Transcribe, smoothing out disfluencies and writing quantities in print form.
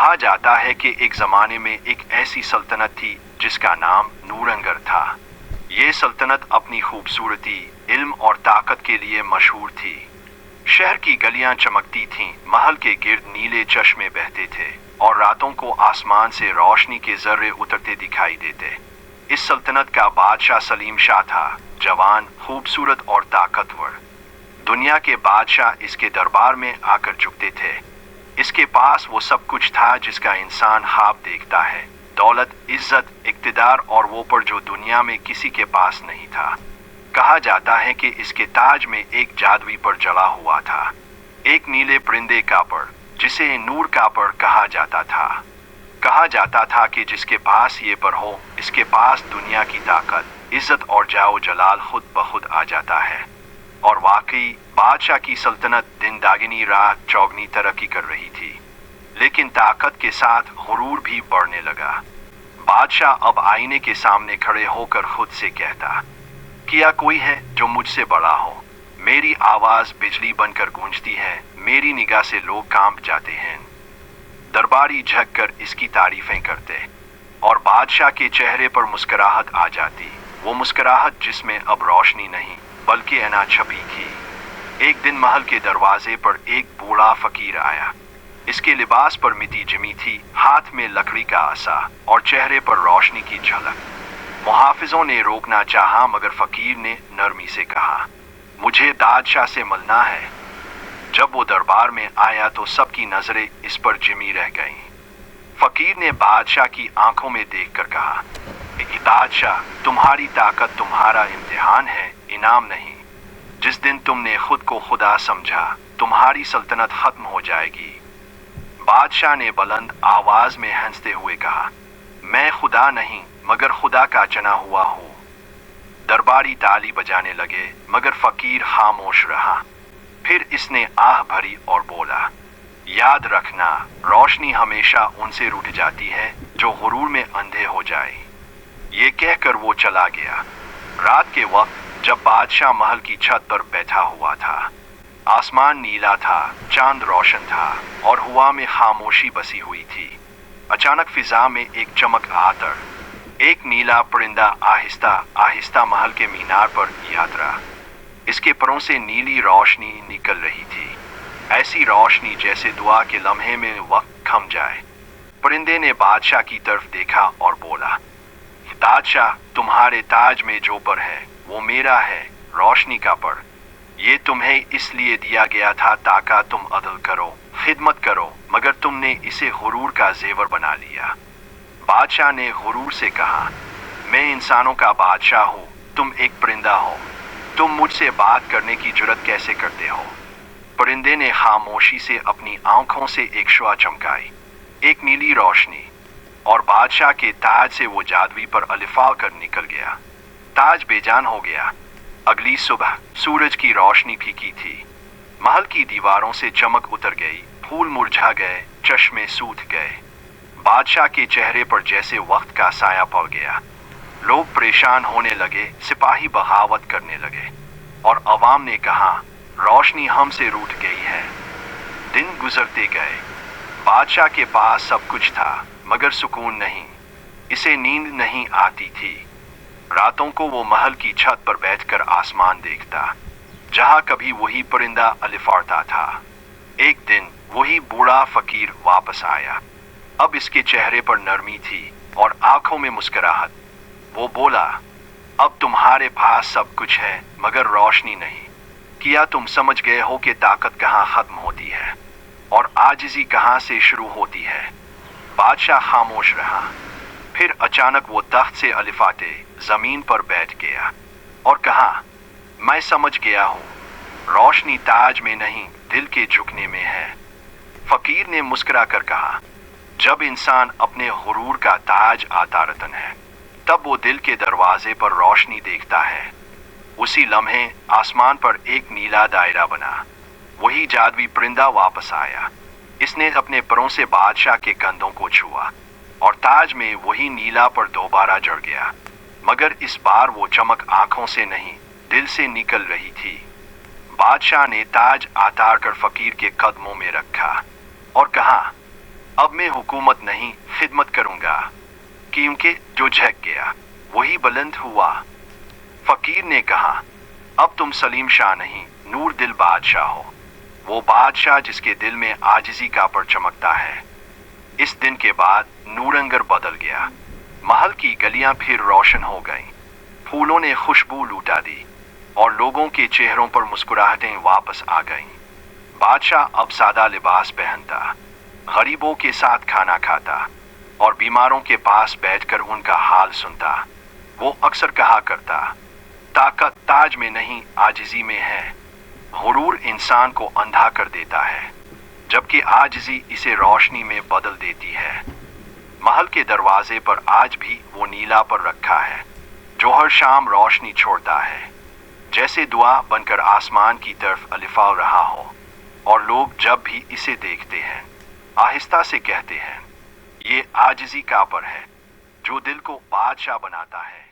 कहा जाता है कि एक जमाने में एक ऐसी सल्तनत थी जिसका नाम नूरंगर था। ये सल्तनत अपनी खूबसूरती, इल्म और ताकत के लिए मशहूर थी। शहर की गलियां चमकती थीं, महल के गिर्द नीले चश्मे बहते थे और रातों को आसमान से रोशनी के जर्रे उतरते दिखाई देते। इस सल्तनत का बादशाह सलीम शाह था, जवान, खूबसूरत और ताकतवर। दुनिया के बादशाह इसके दरबार में आकर झुकते थे। इसके पास वो सब कुछ था जिसका इंसान ख्वाब देखता है, दौलत, इज्जत, इक्तिदार और वो पर जो दुनिया में किसी के पास नहीं था। कहा जाता है कि इसके ताज में एक जादुई पर जड़ा हुआ था, एक नीले परिंदे का पर, जिसे नूर का पर कहा जाता था। कहा जाता था कि जिसके पास ये पर हो, इसके पास दुनिया की ताकत, इज्जत और जाओ जलाल खुद ब खुद आ जाता है। और वाकई बादशाह की सल्तनत दिन दागिनी रात चौगनी तरक्की कर रही थी, लेकिन ताकत के साथ गुरूर भी बढ़ने लगा। बादशाह अब आईने के सामने खड़े होकर खुद से कहता, क्या कोई है जो मुझसे बड़ा हो? मेरी आवाज बिजली बनकर गूंजती है, मेरी निगाह से लोग कांप जाते हैं। दरबारी झक कर इसकी तारीफें करते और बादशाह के चेहरे पर मुस्कुराहट आ जाती, वो मुस्कुराहट जिसमें अब रोशनी नहीं बल्कि अना छपी थी। एक दिन महल के दरवाजे पर एक बूढ़ा फकीर आया। इसके लिबास पर मिट्टी जमी थी, हाथ में लकड़ी का आसा और चेहरे पर रोशनी की झलक। मुहाफिजों ने रोकना चाहा मगर फकीर ने नरमी से कहा, मुझे बादशाह से मिलना है। जब वो दरबार में आया तो सबकी नजरें इस पर जिमी रह गईं। फकीर ने बादशाह की आंखों में देखकर कहा, बादशाह, तुम्हारी ताकत तुम्हारा इम्तिहान है, इनाम नहीं। जिस दिन तुमने खुद को खुदा समझा, तुम्हारी सल्तनत खत्म हो जाएगी। बादशाह ने बुलंद आवाज में हंसते हुए कहा, मैं खुदा नहीं मगर खुदा का चना हुआ हूँ। दरबारी ताली बजाने लगे मगर फकीर खामोश रहा। फिर इसने आह भरी और बोला, याद रखना, रोशनी हमेशा उनसे रूठ जाती है जो गुरूर में अंधे हो जाए। ये कहकर वो चला गया। रात के वक्त जब बादशाह महल की छत पर बैठा हुआ था, आसमान नीला था, चांद रोशन था और हवा में खामोशी बसी हुई थी। अचानक फिजा में एक चमक आतर, एक नीला परिंदा आहिस्ता आहिस्ता महल के मीनार पर यात्रा। इसके परों से नीली रोशनी निकल रही थी, ऐसी रोशनी जैसे दुआ के लम्हे में वक्त थम जाए। परिंदे ने बादशाह की तरफ देखा और बोला, बादशाह, तुम्हारे ताज में जो पर है वो मेरा है, रोशनी का पर। ये तुम्हें इसलिए दिया गया था ताकि तुम अदल करो, खिदमत करो, मगर तुमने इसे गुरूर का जेवर बना लिया। बादशाह ने गुरूर से कहा, मैं इंसानों का बादशाह हूँ, तुम एक परिंदा हो, तुम मुझसे बात करने की जुर्रत कैसे करते हो? परिंदे ने खामोशी से अपनी आंखों से एक शुआ चमकाई, एक नीली रोशनी, और बादशाह के ताज से वो जादुई पर अलिफा कर निकल गया। ताज बेजान हो गया। अगली सुबह सूरज की रोशनी फीकी थी, महल की दीवारों से चमक उतर गई, फूल मुरझा गए, चश्मे सूख गए। बादशाह के चेहरे पर जैसे वक्त का साया पड़ गया। लोग परेशान होने लगे, सिपाही बगावत करने लगे और अवाम ने कहा, रोशनी हमसे रूठ गई है। दिन गुजरते गए। बादशाह के पास सब कुछ था मगर सुकून नहीं। इसे नींद नहीं आती थी। रातों को वो महल की छत पर बैठकर आसमान देखता, जहां कभी वही परिंदा अलिफारता था। एक दिन वही बूढ़ा फकीर वापस आया। अब इसके चेहरे पर नरमी थी और आंखों में मुस्कुराहट। वो बोला, अब तुम्हारे पास सब कुछ है मगर रोशनी नहीं। क्या तुम समझ गए हो कि ताकत कहाँ खत्म होती है और आजिज़ी कहाँ से शुरू होती है? बादशाह खामोश रहा। फिर अचानक वो तख्त से अलिफाते जमीन पर बैठ गया और कहा, मैं समझ गया हूँ, रोशनी ताज में नहीं दिल के झुकने में है। फकीर ने मुस्कुरा कर कहा, जब इंसान अपने गुरूर का ताज आता रतन है तब वो दिल के दरवाजे पर रोशनी देखता है। उसी लम्हे आसमान पर एक नीला दायरा बना। वही जादुई परिंदा वापस आया। इसने अपने परों से बादशाह के कंधों को छुआ और ताज में वही नीला पर दोबारा जड़ गया, मगर इस बार वो चमक आंखों से नहीं दिल से निकल रही थी। बादशाह ने ताज आतार कर फकीर के कदमों में रखा और कहा, अब मैं हुकूमत नहीं खिदमत करूंगा, क्योंकि जो झक गया वही बुलंद हुआ। फकीर ने कहा, अब तुम सलीम शाह नहीं नूर दिल बादशाह हो, वो बादशाह जिसके दिल में आजिज़ी का पर चमकता है। इस दिन के बाद नूरंगर बदल गया। महल की गलियां फिर रोशन हो गईं, फूलों ने खुशबू लुटा दी और लोगों के चेहरों पर मुस्कुराहटें वापस आ गईं। बादशाह अब सादा लिबास पहनता, गरीबों के साथ खाना खाता और बीमारों के पास बैठकर उनका हाल सुनता। वो अक्सर कहा करता, ताकत ताज में नहीं आजिज़ी में है। गुरूर इंसान को अंधा कर देता है, जबकि आजिज़ी इसे रोशनी में बदल देती है। महल के दरवाजे पर आज भी वो नीला पर रखा है, जो हर शाम रोशनी छोड़ता है, जैसे दुआ बनकर आसमान की तरफ अलिफा रहा हो। और लोग जब भी इसे देखते हैं आहिस्ता से कहते हैं, ये आजिज़ी का पर है जो दिल को बादशाह बनाता है।